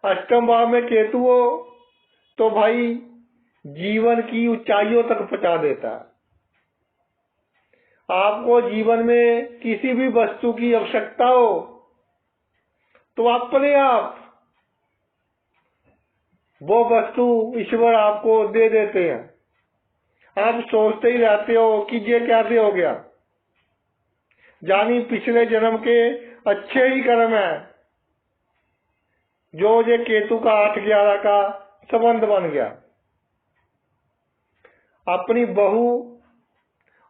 अष्टम भाव में केतु हो तो भाई जीवन की ऊंचाइयों तक पहुंचा देता है। आपको जीवन में किसी भी वस्तु की आवश्यकता हो तो अपने आप वो वस्तु ईश्वर आपको दे देते हैं। आप सोचते ही रहते हो कि ये कैसे हो गया, यानी पिछले जन्म के अच्छे ही कर्म है जो ये केतु का 8-11 का संबंध बन गया। अपनी बहू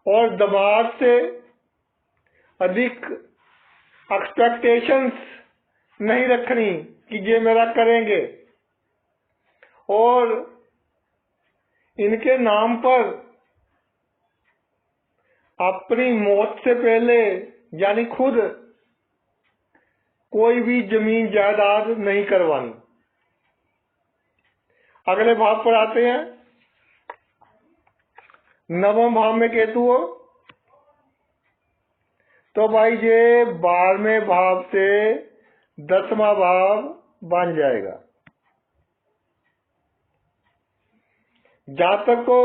और दामाद से अधिक एक्सपेक्टेशंस नहीं रखनी कि ये मेरा करेंगे, और इनके नाम पर अपनी मौत से पहले यानी खुद कोई भी जमीन जायदाद नहीं करवानी। अगले भाव पर आते हैं। नवम भाव में केतु हो तो भाई ये 12वें भाव से 10वां भाव बन जाएगा। जातक को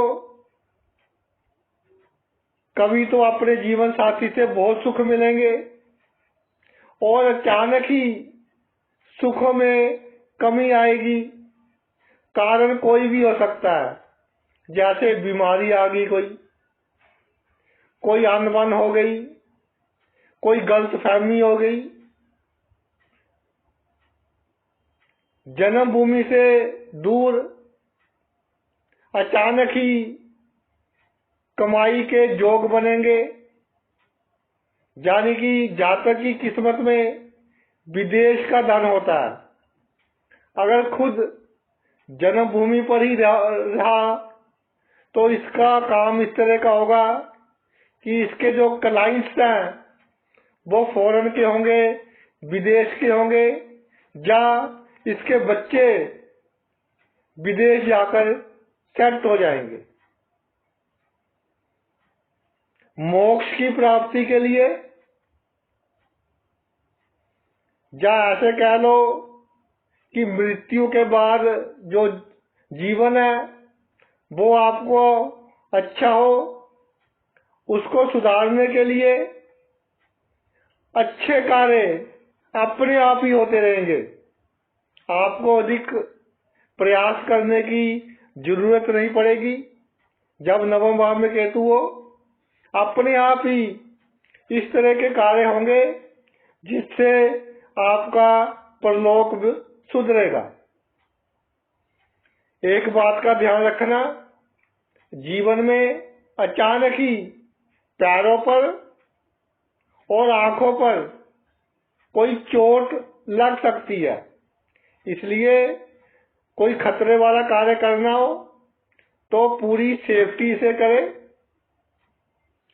कभी तो अपने जीवन साथी से बहुत सुख मिलेंगे और अचानक ही सुखों में कमी आएगी। कारण कोई भी हो सकता है, जैसे बीमारी आ गई, कोई अनबन हो गई, कोई गलतफहमी हो गई, जन्मभूमि से दूर अचानक ही कमाई के जोग बनेंगे। यानी कि जातक की किस्मत में विदेश का धन होता है। अगर खुद जन्मभूमि पर ही रहा तो इसका काम इस तरह का होगा कि इसके जो क्लाइंट्स हैं वो फॉरेन के होंगे, विदेश के होंगे, या इसके बच्चे विदेश जाकर सेट हो जाएंगे। मोक्ष की प्राप्ति के लिए, या ऐसे कह लो कि मृत्यु के बाद जो जीवन है वो आपको अच्छा हो, उसको सुधारने के लिए अच्छे कार्य अपने आप ही होते रहेंगे। आपको अधिक प्रयास करने की जरूरत नहीं पड़ेगी। जब नवम भाव में केतु हो, अपने आप ही इस तरह के कार्य होंगे जिससे आपका परलोक सुधरेगा। एक बात का ध्यान रखना, जीवन में अचानक ही पैरों पर और आंखों पर कोई चोट लग सकती है, इसलिए कोई खतरे वाला कार्य करना हो तो पूरी सेफ्टी से करें,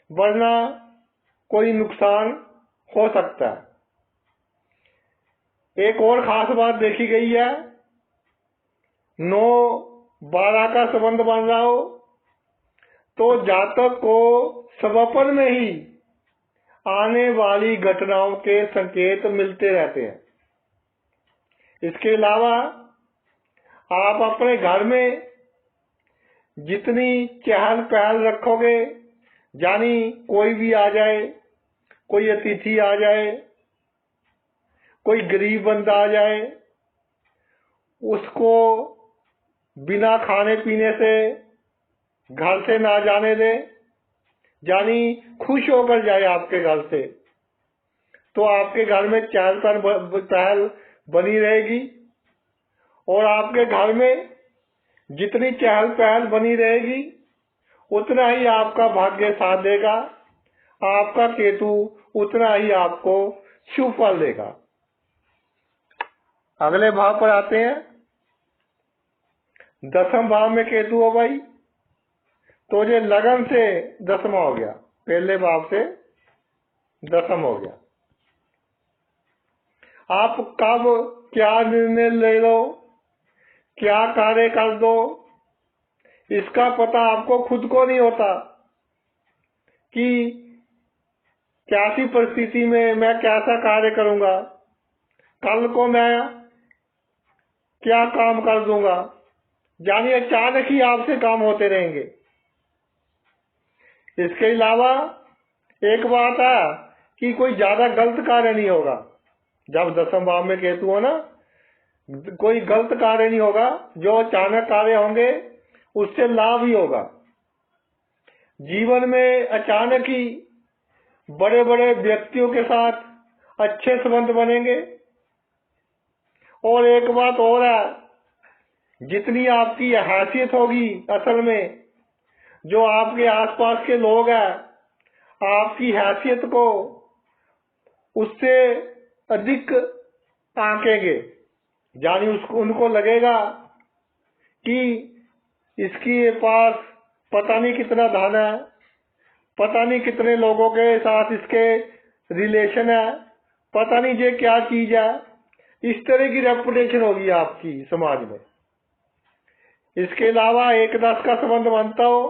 वरना कोई नुकसान हो सकता है। एक और खास बात देखी गई है, 9-12 का संबंध बन रहा हो तो जातक को स्वप्न में ही आने वाली घटनाओं के संकेत मिलते रहते हैं। इसके अलावा आप अपने घर में जितनी चहल पहल रखोगे, यानी कोई भी आ जाए, कोई अतिथि आ जाए, कोई गरीब बंदा आ जाए, उसको बिना खाने पीने से घर से ना जाने दे, यानी खुश होकर जाए आपके घर से, तो आपके घर में चहल पहल बनी रहेगी। और आपके घर में जितनी चहल पहल बनी रहेगी उतना ही आपका भाग्य साथ देगा, आपका केतु उतना ही आपको शुभ फल देगा। अगले भाव पर आते हैं। 10वें भाव में केतु हो भाई तो ये लगन से 10वां हो गया, पहले भाव से 10वां हो गया। आप कब क्या निर्णय ले लो, क्या कार्य कर दो, इसका पता आपको खुद को नहीं होता कि कैसी परिस्थिति में मैं कैसा कार्य करूंगा, कल को मैं क्या काम कर दूंगा। यानी अचानक ही आपसे काम होते रहेंगे। इसके अलावा एक बात है कि कोई ज्यादा गलत कार्य नहीं होगा। जब 10वें भाव में केतु हो ना, कोई गलत कार्य नहीं होगा। जो अचानक कार्य होंगे उससे लाभ ही होगा। जीवन में अचानक ही बड़े बड़े व्यक्तियों के साथ अच्छे संबंध बनेंगे। और एक बात और है, जितनी आपकी हैसियत होगी, असल में जो आपके आसपास के लोग हैं आपकी हैसियत को उससे अधिक आंकेंगे। यानी उनको लगेगा कि इसके पास पता नहीं कितना धन है, पता नहीं कितने लोगों के साथ इसके रिलेशन है, पता नहीं ये क्या चीज है। इस तरह की रेपुटेशन होगी आपकी समाज में। इसके अलावा 1-10 का संबंध बनता हो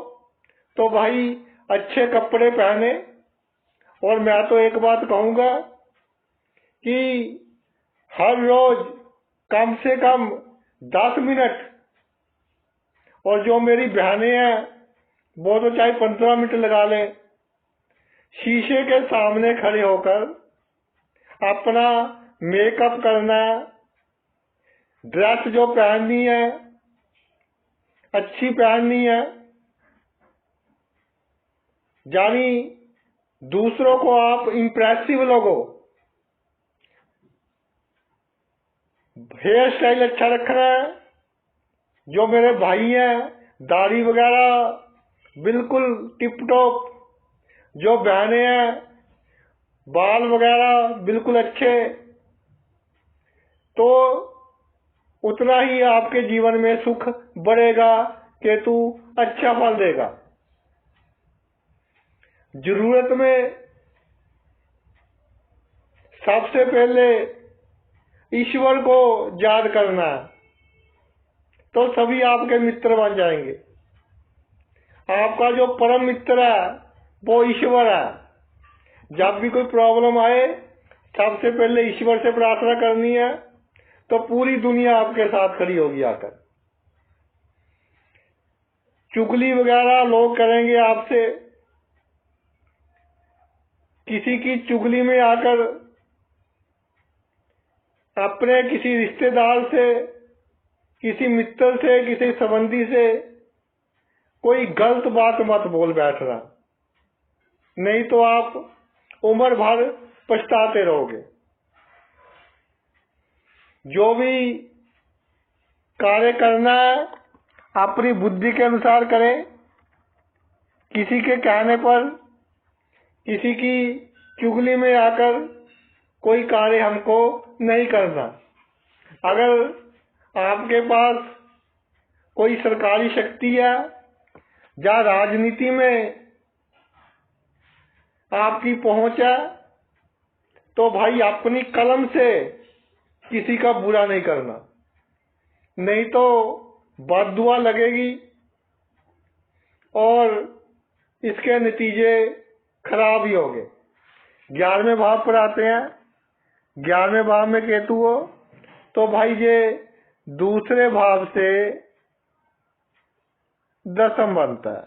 तो भाई अच्छे कपड़े पहने। और मैं तो एक बात कहूंगा कि हर रोज कम से कम 10 मिनट, और जो मेरी बहनें हैं वो तो चाहे 15 मिनट लगा लें, शीशे के सामने खड़े होकर अपना मेकअप करना, ड्रेस जो पहननी है अच्छी पहननी है। यानी दूसरों को आप इम्प्रेसिव लगो। हेयर स्टाइल अच्छा रखना है। जो मेरे भाई हैं दाढ़ी वगैरह बिल्कुल टिप टॉप, जो बहनें हैं बाल वगैरह बिल्कुल अच्छे, तो उतना ही आपके जीवन में सुख बढ़ेगा, केतु अच्छा फल देगा। जरूरत में सबसे पहले ईश्वर को याद करना है तो सभी आपके मित्र बन जाएंगे। आपका जो परम मित्र है वो ईश्वर है। जब भी कोई प्रॉब्लम आए सबसे पहले ईश्वर से प्रार्थना करनी है तो पूरी दुनिया आपके साथ खड़ी होगी आकर। चुगली वगैरह लोग करेंगे आपसे, किसी की चुगली में आकर अपने किसी रिश्तेदार से, किसी मित्र से, किसी संबंधी से कोई गलत बात मत बोल बैठना, नहीं तो आप उम्र भर पछताते रहोगे। जो भी कार्य करना है अपनी बुद्धि के अनुसार करें। किसी के कहने पर, किसी की चुगली में आकर कोई कार्य हमको नहीं करना। अगर आपके पास कोई सरकारी शक्ति है या राजनीति में आपकी पहुंच है तो भाई अपनी कलम से किसी का बुरा नहीं करना, नहीं तो बददुआ लगेगी और इसके नतीजे खराब ही होंगे। 11वें भाव पर आते हैं। 11वें भाव में केतु हो तो भाई ये दूसरे भाव से दशम बनता है।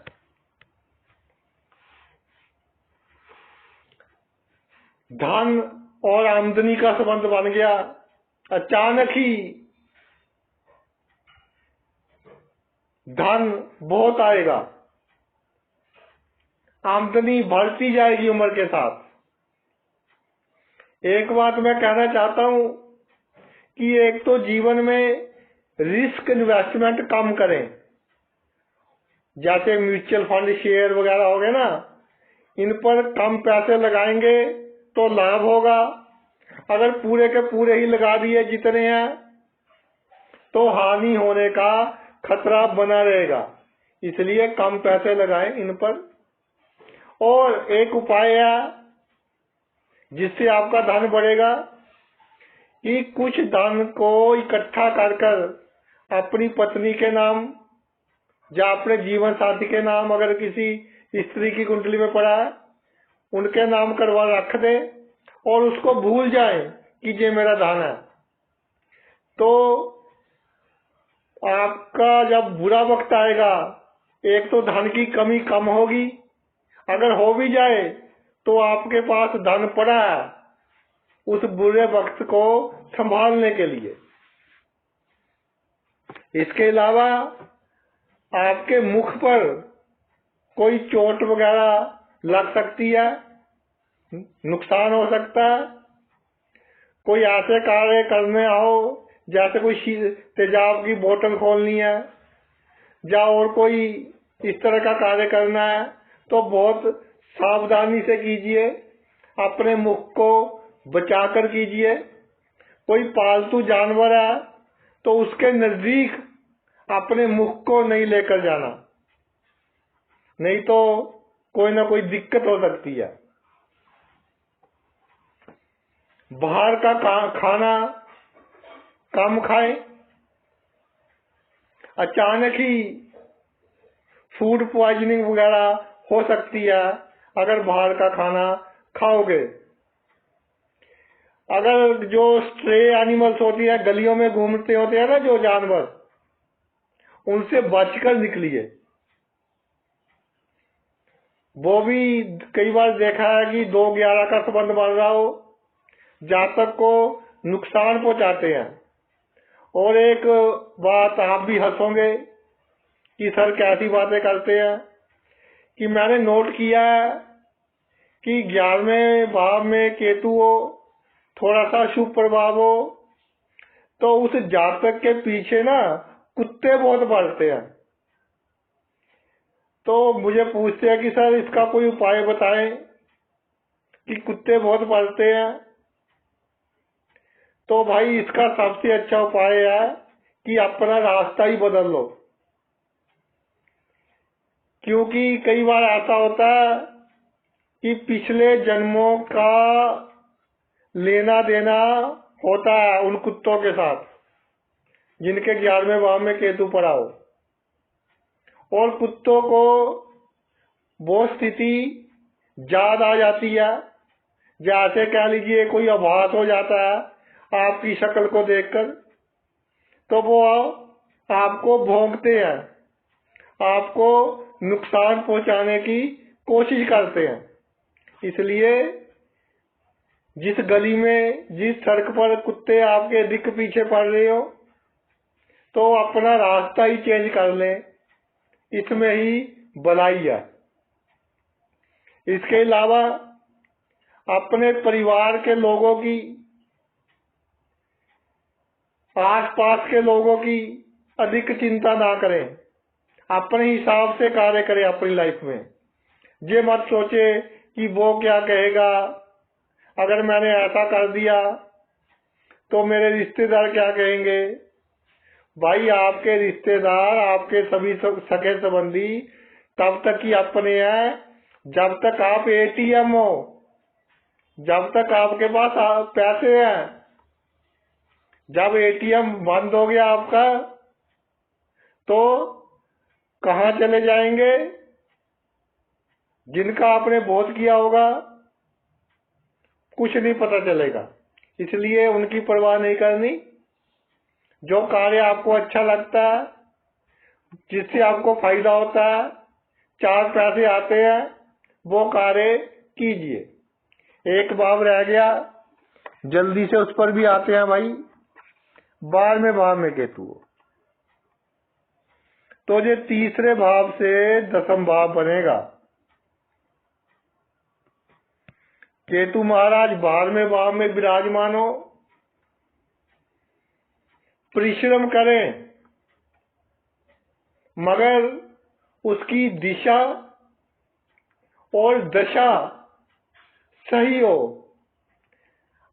धन और आमदनी का संबंध बन गया। अचानक ही धन बहुत आएगा, आमदनी बढ़ती जाएगी उम्र के साथ। एक बात मैं कहना चाहता हूं कि एक तो जीवन में रिस्क इन्वेस्टमेंट कम करें। जैसे म्यूचुअल फंड, शेयर वगैरह हो गए ना, इन पर कम पैसे लगाएंगे तो लाभ होगा। अगर पूरे के पूरे ही लगा दिए जितने हैं तो हानि होने का खतरा बना रहेगा। इसलिए कम पैसे लगाएं इन पर। और एक उपाय है जिससे आपका धन बढ़ेगा कि कुछ धन को इकट्ठा कर अपनी पत्नी के नाम या अपने जीवन साथी के नाम, अगर किसी स्त्री की कुंडली में पड़ा है उनके नाम करवा रख दे और उसको भूल जाए कि ये मेरा धन है। तो आपका जब बुरा वक्त आएगा, एक तो धन की कमी कम होगी, अगर हो भी जाए तो आपके पास धन पड़ा है उस बुरे वक्त को संभालने के लिए। इसके अलावा आपके मुख पर कोई चोट वगैरह लग सकती है, नुकसान हो सकता है। कोई ऐसे कार्य करने आओ जैसे कोई तेजाब की बोतल खोलनी है या और कोई इस तरह का कार्य करना है तो बहुत सावधानी से कीजिए, अपने मुख को बचाकर कीजिए। कोई पालतू जानवर है तो उसके नजदीक अपने मुख को नहीं लेकर जाना, नहीं तो कोई ना कोई दिक्कत हो सकती है। बाहर का खाना कम खाएं। अचानक ही फूड पॉइजनिंग वगैरह हो सकती है अगर बाहर का खाना खाओगे। अगर जो स्ट्रे एनिमल्स होती है, गलियों में घूमते होते हैं ना जो जानवर, उनसे बचकर निकलिए। वो भी कई बार देखा है कि 2-11 का संबंध बन रहा हो, जातक को नुकसान पहुंचाते हैं। और एक बात आप भी हंसोगे कि सर कैसी बातें करते हैं, कि मैंने नोट किया है कि 11वें भाव में केतु हो, थोड़ा सा शुभ प्रभाव हो, तो उस जातक के पीछे ना कुत्ते बहुत पड़ते हैं। तो मुझे पूछते हैं कि सर इसका कोई उपाय बताएं कि कुत्ते बहुत पड़ते हैं। तो भाई इसका सबसे अच्छा उपाय है कि अपना रास्ता ही बदल लो, क्योंकि कई बार ऐसा होता है कि पिछले जन्मों का लेना देना होता है उन कुत्तों के साथ जिनके 11वें भाव में केतु पड़ा हो, और कुत्तों को वो स्थिति याद आ जाती है। जैसे कह लीजिए कोई आभास हो जाता है आपकी शक्ल को देखकर, तो वो आपको भौंकते हैं, आपको नुकसान पहुंचाने की कोशिश करते हैं। इसलिए जिस गली में, जिस सड़क पर कुत्ते आपके दिख पीछे पड़ रहे हो, तो अपना रास्ता ही चेंज कर लें, इसमें ही भलाई है। इसके अलावा अपने परिवार के लोगों की, आसपास के लोगों की अधिक चिंता ना करें, अपने हिसाब से कार्य करें अपनी लाइफ में। ये मत सोचे कि वो क्या कहेगा, अगर मैंने ऐसा कर दिया तो मेरे रिश्तेदार क्या कहेंगे। भाई आपके रिश्तेदार, आपके सभी सगे संबंधी तब तक ही अपने हैं जब तक आप एटीएम हो, जब तक आपके पास पैसे हैं। जब एटीएम बंद हो गया आपका तो कहां चले जाएंगे? जिनका आपने वोट किया होगा कुछ नहीं पता चलेगा। इसलिए उनकी परवाह नहीं करनी। जो कार्य आपको अच्छा लगता है, जिससे आपको फायदा होता है, 4 पैसे आते हैं, वो कार्य कीजिए। एक भाव रह गया, जल्दी से उस पर भी आते हैं भाई। 12वें भाव में केतु हो तो ये तीसरे भाव से 10वां भाव बनेगा। केतु महाराज 12वें भाव में विराजमान हो, परिश्रम करें, मगर उसकी दिशा और दशा सही हो।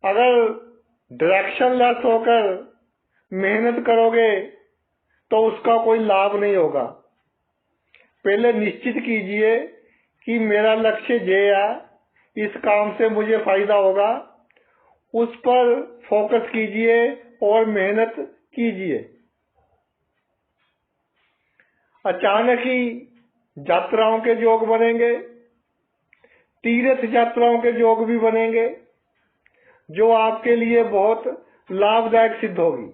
अगर डायरेक्शन लेस होकर मेहनत करोगे तो उसका कोई लाभ नहीं होगा। पहले निश्चित कीजिए कि मेरा लक्ष्य ये है, इस काम से मुझे फायदा होगा, उस पर फोकस कीजिए और मेहनत कीजिए। अचानक ही यात्राओं के योग बनेंगे, तीर्थ यात्राओं के योग भी बनेंगे, जो आपके लिए बहुत लाभदायक सिद्ध होगी।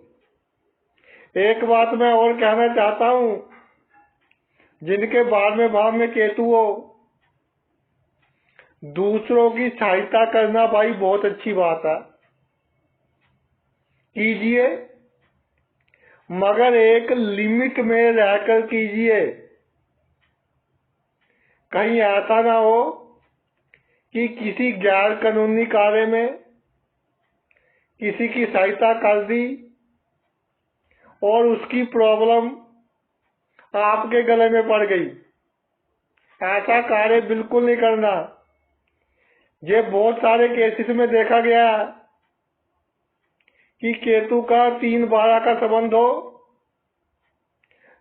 एक बात मैं और कहना चाहता हूं, जिनके 12वें भाव में केतु हो, दूसरों की सहायता करना भाई बहुत अच्छी बात है, कीजिए, मगर एक लिमिट में रहकर कीजिए। कहीं ऐसा ना हो कि किसी गैर कानूनी कार्य में किसी की सहायता कर दी और उसकी प्रॉब्लम आपके गले में पड़ गई, ऐसा कार्य बिल्कुल नहीं करना। ये बहुत सारे केसेस में देखा गया है कि केतु का 3/12 का संबंध हो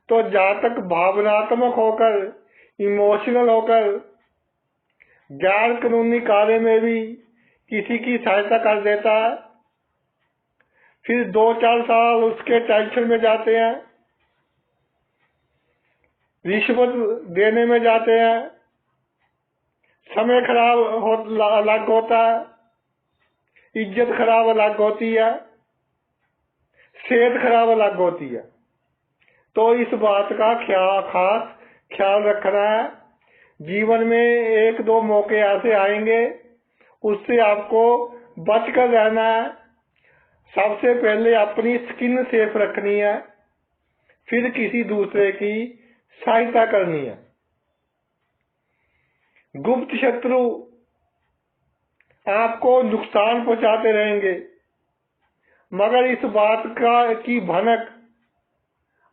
तो जातक भावनात्मक होकर, इमोशनल होकर गैर कानूनी कार्य में भी किसी की सहायता कर देता है। फिर 2-4 साल उसके टेंशन में जाते हैं, रिश्वत देने में जाते हैं, समय खराब अलग होता है, इज्जत खराब अलग होती है, सेहत खराब अलग होती है। तो इस बात का खास ख्याल रखना है। जीवन में 1-2 मौके ऐसे आएंगे, उससे आपको बच कर रहना है। सबसे पहले अपनी स्किन सेफ रखनी है, फिर किसी दूसरे की सहायता करनी है। गुप्त शत्रु आपको नुकसान पहुंचाते रहेंगे, मगर इस बात की भनक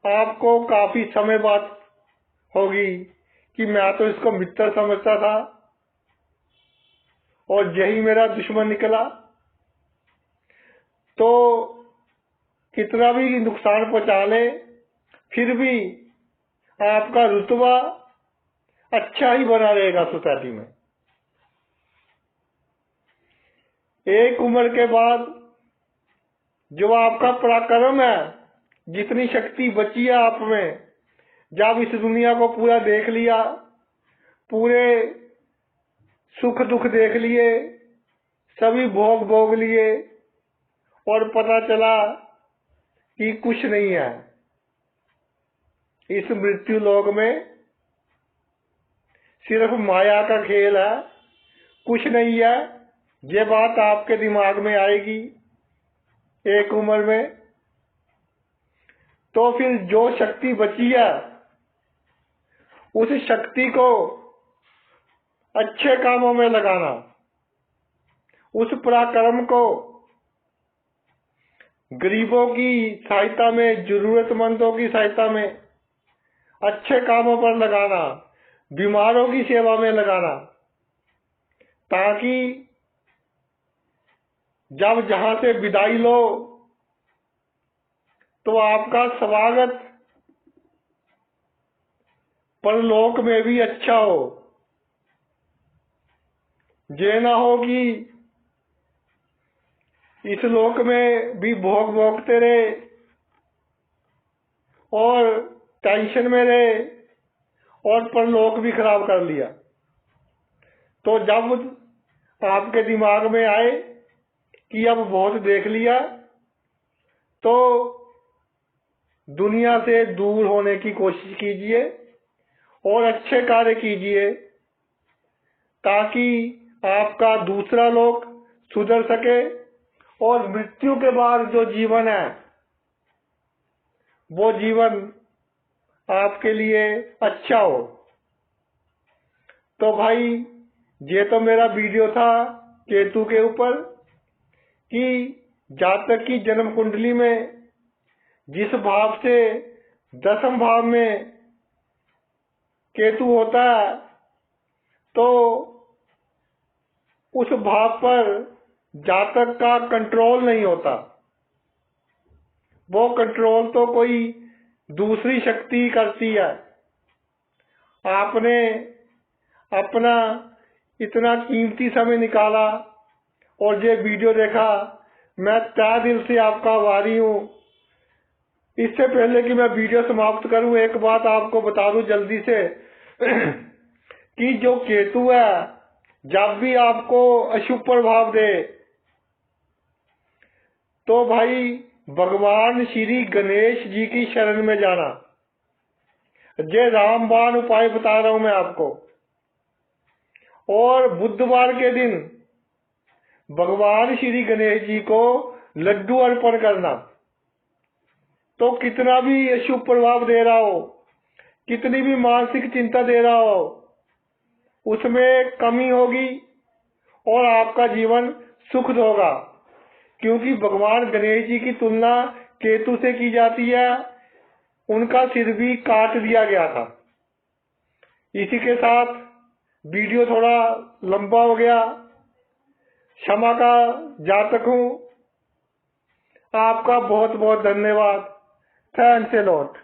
आपको काफी समय बाद होगी कि मैं तो इसको मित्र समझता था और यही मेरा दुश्मन निकला। तो कितना भी नुकसान पहुंचा ले, फिर भी आपका रुतबा अच्छा ही बना रहेगा सोसाइटी में। एक उम्र के बाद जो आपका पराक्रम है, जितनी शक्ति बची है आप में, जब इस दुनिया को पूरा देख लिया, पूरे सुख दुख देख लिए, सभी भोग भोग लिए और पता चला कि कुछ नहीं है इस मृत्यु लोक में, सिर्फ माया का खेल है, कुछ नहीं है। ये बात आपके दिमाग में आएगी एक उम्र में, तो फिर जो शक्ति बची है उस शक्ति को अच्छे कामों में लगाना, उस पराक्रम को गरीबों की सहायता में, जरूरतमंदों की सहायता में, अच्छे कामों पर लगाना, बीमारों की सेवा में लगाना, ताकि जब जहां से विदाई लो तो आपका स्वागत परलोक में भी अच्छा हो। ये ना हो कि इस लोक में भी भोग भोगते रहे और टेंशन में रहे और परलोक भी खराब कर लिया। तो जब आपके दिमाग में आए कि अब बहुत देख लिया, तो दुनिया से दूर होने की कोशिश कीजिए और अच्छे कार्य कीजिए, ताकि आपका दूसरा लोक सुधर सके और मृत्यु के बाद जो जीवन है वो जीवन आपके लिए अच्छा हो। तो भाई, ये तो मेरा वीडियो था केतु के ऊपर कि जातक की जन्म कुंडली में जिस भाव से 10वें भाव में केतु होता है, तो उस भाव पर जातक का कंट्रोल नहीं होता। वो कंट्रोल तो कोई दूसरी शक्ति करती है। आपने अपना इतना कीमती समय निकाला और ये वीडियो देखा, मैं तहे दिल से आपका आभारी हूँ। इससे पहले कि मैं वीडियो समाप्त करूं, एक बात आपको बता दूं जल्दी से कि जो केतु है, जब भी आपको अशुभ प्रभाव दे तो भाई भगवान श्री गणेश जी की शरण में जाना। ये रामबाण उपाय बता रहा हूं मैं आपको। और बुधवार के दिन भगवान श्री गणेश जी को लड्डू अर्पण करना। तो कितना भी अशुभ प्रभाव दे रहा हो, कितनी भी मानसिक चिंता दे रहा हो, उसमें कमी होगी और आपका जीवन सुखद होगा, क्योंकि भगवान गणेश जी की तुलना केतु से की जाती है। उनका सिर भी काट दिया गया था। इसी के साथ वीडियो थोड़ा लंबा हो गया, क्षमा का याचक हूँ। आपका बहुत बहुत धन्यवाद। Thanks a lot.